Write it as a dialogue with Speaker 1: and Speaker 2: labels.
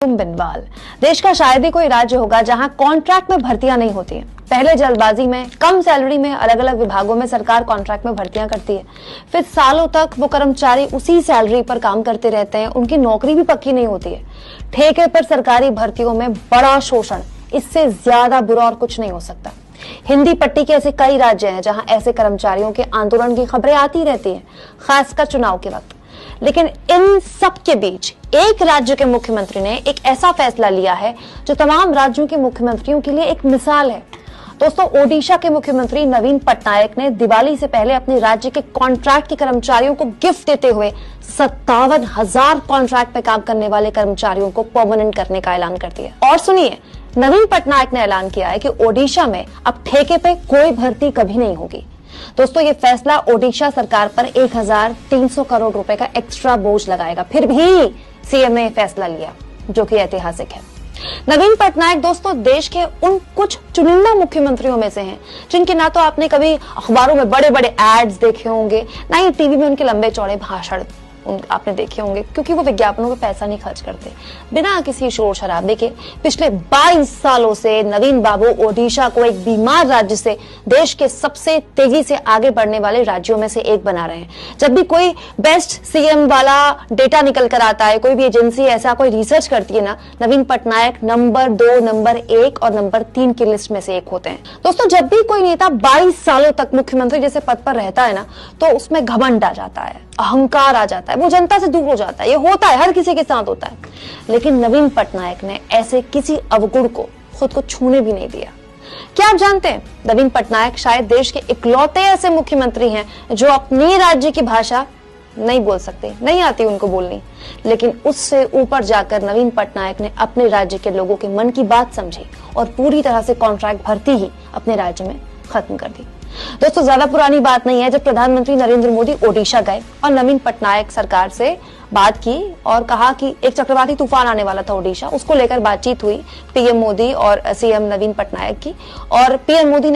Speaker 1: बिनवाल। देश का शायद ही कोई राज्य होगा जहां कॉन्ट्रैक्ट में भर्तियां नहीं होती हैं। पहले जल्दबाजी में कम सैलरी में अलग अलग विभागों में सरकार कॉन्ट्रैक्ट में भर्तियां करती है, फिर सालों तक वो कर्मचारी उसी सैलरी पर काम करते रहते हैं, उनकी नौकरी भी पक्की नहीं होती है। ठेके पर सरकारी भर्तियों में बड़ा शोषण, इससे ज्यादा बुरा और कुछ नहीं हो सकता। हिंदी पट्टी के ऐसे कई राज्य हैं जहां ऐसे कर्मचारियों के आंदोलन की खबरें आती रहती हैं, खासकर चुनाव के वक्त। लेकिन इन सब के बीच एक राज्य के मुख्यमंत्री ने एक ऐसा फैसला लिया है जो तमाम राज्यों के मुख्यमंत्रियों के लिए एक मिसाल है। दोस्तों, ओडिशा के मुख्यमंत्री नवीन पटनायक ने दिवाली से पहले अपने राज्य के कॉन्ट्रैक्ट के कर्मचारियों को गिफ्ट देते हुए 57,000 कॉन्ट्रैक्ट पे काम करने वाले कर्मचारियों को परमानेंट करने का ऐलान कर दिया। और सुनिए, नवीन पटनायक ने ऐलान किया है कि ओडिशा में अब ठेके पे कोई भर्ती कभी नहीं होगी। दोस्तों, ये फैसला ओडिशा सरकार पर 1,300 करोड़ रुपए का एक्स्ट्रा बोझ लगाएगा। फिर भी सीएम ने फैसला लिया, जो कि ऐतिहासिक है। नवीन पटनायक दोस्तों देश के उन कुछ चुनिंदा मुख्यमंत्रियों में से हैं जिनके ना तो आपने कभी अखबारों में बड़े बड़े एड्स देखे होंगे, ना ही टीवी में उनके लंबे चौड़े भाषण आपने देखे होंगे, क्योंकि वो विज्ञापनों पे पैसा नहीं खर्च करते। बिना किसी शोर शराबे के पिछले 22 सालों से नवीन बाबू ओडिशा को एक बीमार राज्य से देश के सबसे तेजी से आगे बढ़ने वाले राज्यों में से एक बना रहे हैं। जब भी कोई बेस्ट सीएम वाला डेटा निकल कर आता है, कोई भी एजेंसी ऐसा कोई रिसर्च करती है ना, नवीन पटनायक नंबर 2, नंबर 1 और नंबर 3 की लिस्ट में से एक होते हैं। दोस्तों, जब भी कोई नेता 22 सालों तक मुख्यमंत्री जैसे पद पर रहता है ना, तो उसमें घमंड आ जाता है, अहंकार आ जाता है, वो जनता से दूर हो जाता है। ये होता है, हर किसी के साथ होता है। लेकिन नवीन पटनायक ने ऐसे किसी अवगुण को खुद को छूने भी नहीं दिया। क्या आप जानते हैं, नवीन पटनायक शायद देश के इकलौते ऐसे मुख्यमंत्री हैं जो अपनी राज्य की भाषा नहीं बोल सकते, नहीं आती उनको बोलनी, लेकिन उससे ऊपर जाकर नवीन पटनायक ने अपने राज्य के लोगों के मन की बात समझी और पूरी तरह से कॉन्ट्रैक्ट भर्ती ही अपने राज्य में खत्म कर दी। दोस्तों, ज्यादा पुरानी बात नहीं है जब प्रधानमंत्री नरेंद्र मोदी ओडिशा गए और नवीन पटनायक सरकार से बात की और कहा कि एक चक्रवाती तूफान आने वाला था ओडिशा, उसको लेकर बातचीत हुई पीएम मोदी और सीएम नवीन पटनायक की। और पीएम मोदी